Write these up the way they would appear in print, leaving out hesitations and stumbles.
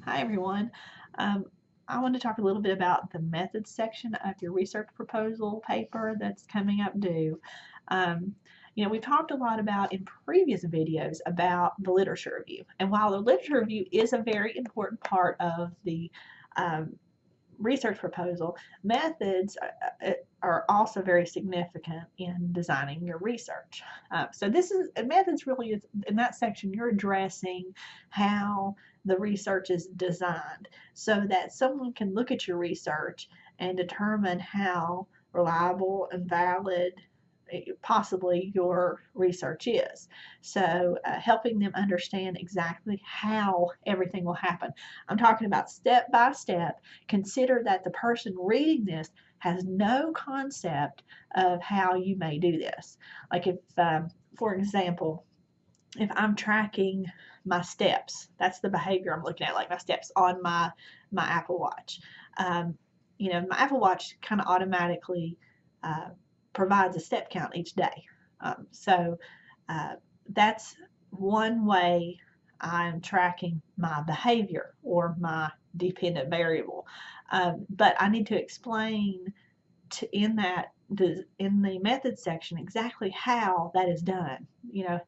Hi everyone. Um, I want to talk a little bit about the methods section of your research proposal paper that's coming up due. Um, we've talked a lot about in previous videos about the literature review. And while the literature review is a very important part of the um, research proposal, methods are also very significant in designing your research. So this is methods really is in that section you're addressing how the research is designed so that someone can look at your research and determine how reliable and valid possibly your research is. So helping them understand exactly how everything will happen. I'm talking about step by step. Consider that the person reading this has no concept of how you may do this. Like if, for example, if I'm tracking my steps, that's the behavior I'm looking at, like my steps on my Apple Watch. Um, my Apple Watch kind of automatically uh, provides a step count each day. So that's one way I'm tracking my behavior or my dependent variable. But I need to explain in the method section exactly how that is done.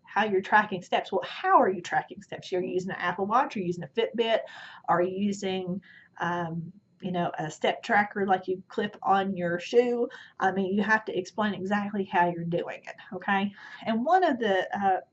How you're tracking steps. Well, how are you tracking steps? You're using an Apple Watch, or using a Fitbit, or using um, a step tracker like you clip on your shoe. I mean, you have to explain exactly how you're doing it, okay? And one of the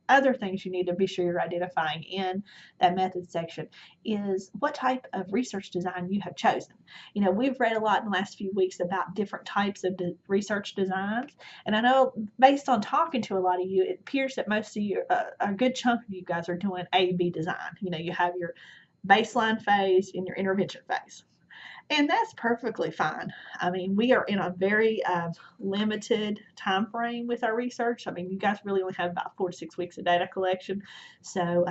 other things you need to be sure you're identifying in that method section is what type of research design you have chosen. We've read a lot in the last few weeks about different types of research designs, and I know based on talking to a lot of you, it appears that most of you, a good chunk of you guys are doing A-B design. You have your baseline phase and your intervention phase. And that's perfectly fine. I mean, we are in a very limited time frame with our research. I mean, you guys really only have about 4 to 6 weeks of data collection, so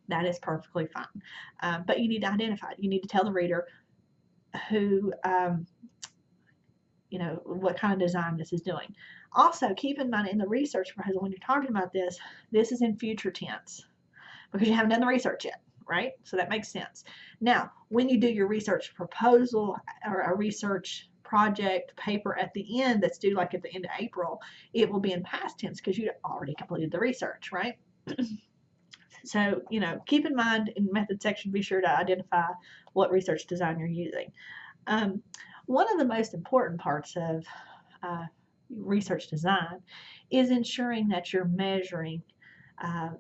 that is perfectly fine. But you need to identify it. You need to tell the reader who, what kind of design this is doing. Also, keep in mind in the research proposal, when you're talking about this, this is in future tense because you haven't done the research yet, right? So that makes sense. Now, when you do your research proposal or a research project paper at the end that's due like at the end of April, it will be in past tense because you already completed the research, right? So, keep in mind in the method section, be sure to identify what research design you're using. Um, one of the most important parts of research design is ensuring that you're measuring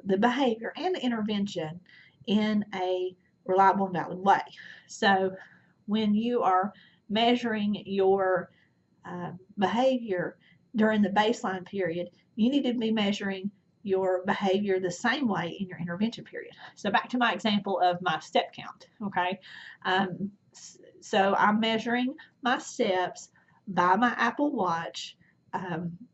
the behavior and the intervention in a reliable and valid way. So when you are measuring your behavior during the baseline period, you need to be measuring your behavior the same way in your intervention period. So back to my example of my step count, okay? Um, so I'm measuring my steps by my Apple Watch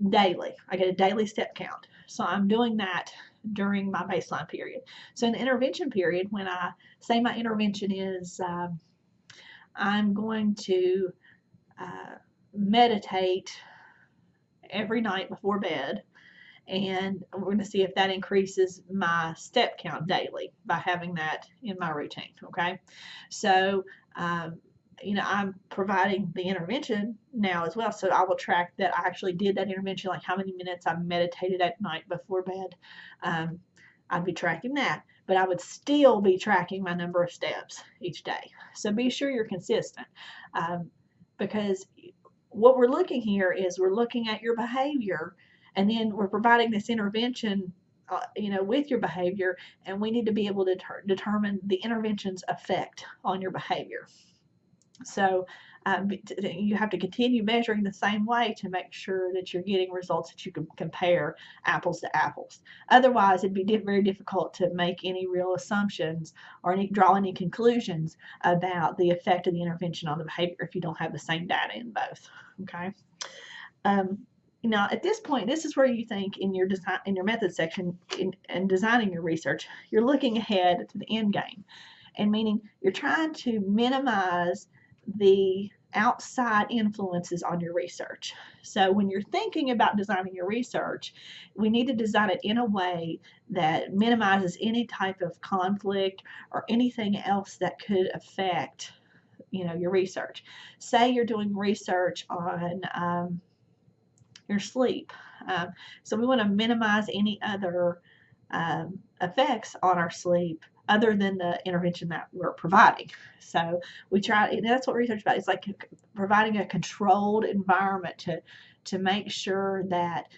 daily. I get a daily step count. So I'm doing that during my baseline period. So in the intervention period, when I say my intervention is I'm going to meditate every night before bed, and we're going to see if that increases my step count daily by having that in my routine. Okay, so I'm providing the intervention now as well, so I will track that I actually did that intervention, like how many minutes I meditated at night before bed. I'd be tracking that, but I would still be tracking my number of steps each day. So be sure you're consistent, because what we're looking here is we're looking at your behavior, and then we're providing this intervention with your behavior, and we need to be able to determine the intervention's effect on your behavior. So you have to continue measuring the same way to make sure that you're getting results that you can compare apples to apples. Otherwise, it'd be very difficult to make any real assumptions or draw any conclusions about the effect of the intervention on the behavior if you don't have the same data in both. Okay. At this point, this is where you think in your design, in your method section, in designing your research, you're looking ahead to the end game, and meaning you're trying to minimize the outside influences on your research. So when you're thinking about designing your research, we need to design it in a way that minimizes any type of conflict or anything else that could affect, your research. Say you're doing research on your sleep. So we want to minimize any other effects on our sleep other than the intervention that we're providing. So we try, and that's what research is about. It's like providing a controlled environment to make sure that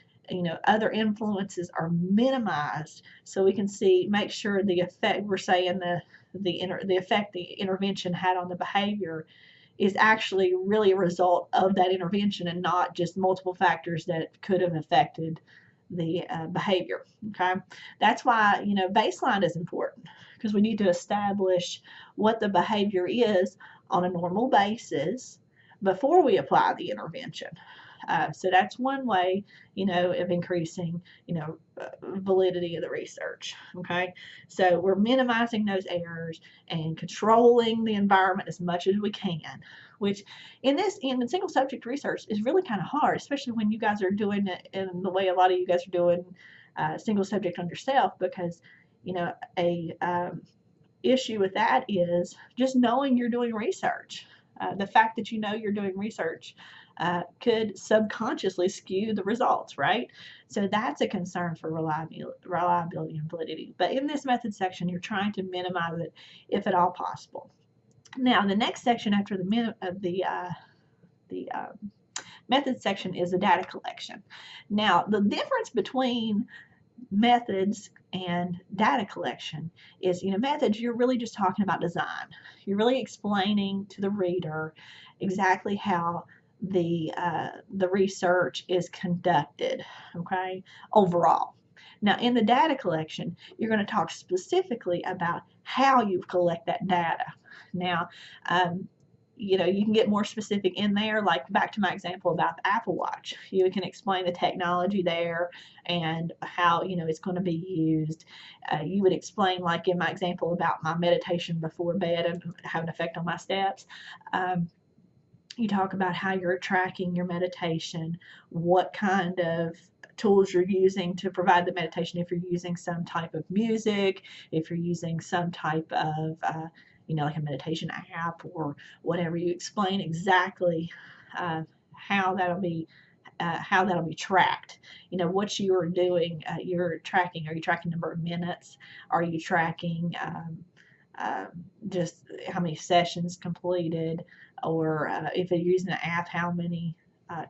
other influences are minimized, so we can make sure the effect we're saying the effect the intervention had on the behavior is actually really a result of that intervention and not just multiple factors that could have affected the behavior. Okay, that's why baseline is important, because we need to establish what the behavior is on a normal basis before we apply the intervention. So that's one way, of increasing, validity of the research. Okay, so we're minimizing those errors and controlling the environment as much as we can, which in single subject research is really kind of hard, especially when you guys are doing it in the way a lot of you guys are doing single subject on yourself, because a issue with that is just knowing you're doing research. The fact that you're doing research could subconsciously skew the results, right? So that's a concern for reliability and validity. But in this method section, you're trying to minimize it if at all possible. Now, the next section after the method section is the data collection. Now, the difference between methods and data collection is, methods, you're really just talking about design. You're really explaining to the reader exactly how the research is conducted, okay, overall. Now, in the data collection, you're going to talk specifically about how you collect that data. Now, you can get more specific in there, like back to my example about the Apple Watch. You can explain the technology there and how, it's going to be used. You would explain, like in my example about my meditation before bed and have an effect on my steps. You talk about how you're tracking your meditation, what kind of tools you're using to provide the meditation, if you're using some type of music, if you're using some type of like a meditation app or whatever. You explain exactly how that'll be tracked. What you're doing. You're tracking. Are you tracking number of minutes? Are you tracking just how many sessions completed? Or if you're using an app, how many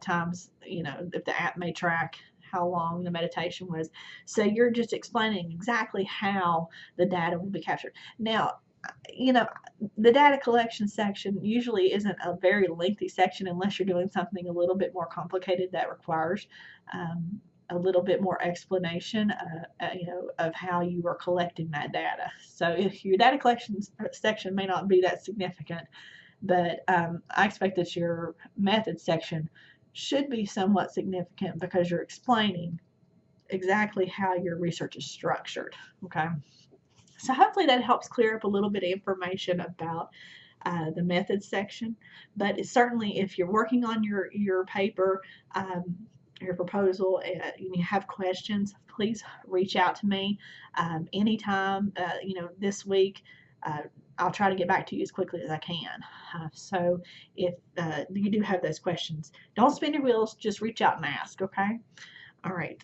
times? If the app may track how long the meditation was. So you're just explaining exactly how the data will be captured. Now, the data collection section usually isn't a very lengthy section unless you're doing something a little bit more complicated that requires a little bit more explanation, of how you are collecting that data. So if your data collection section may not be that significant, but I expect that your method section should be somewhat significant because you're explaining exactly how your research is structured. Okay. So hopefully that helps clear up a little bit of information about the methods section. But certainly if you're working on your paper, your proposal, and you have questions, please reach out to me anytime, this week. I'll try to get back to you as quickly as I can. So if you do have those questions, don't spin your wheels, just reach out and ask, okay? All right.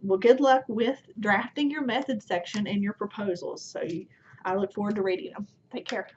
Well, good luck with drafting your method section and your proposals. I look forward to reading them. Take care.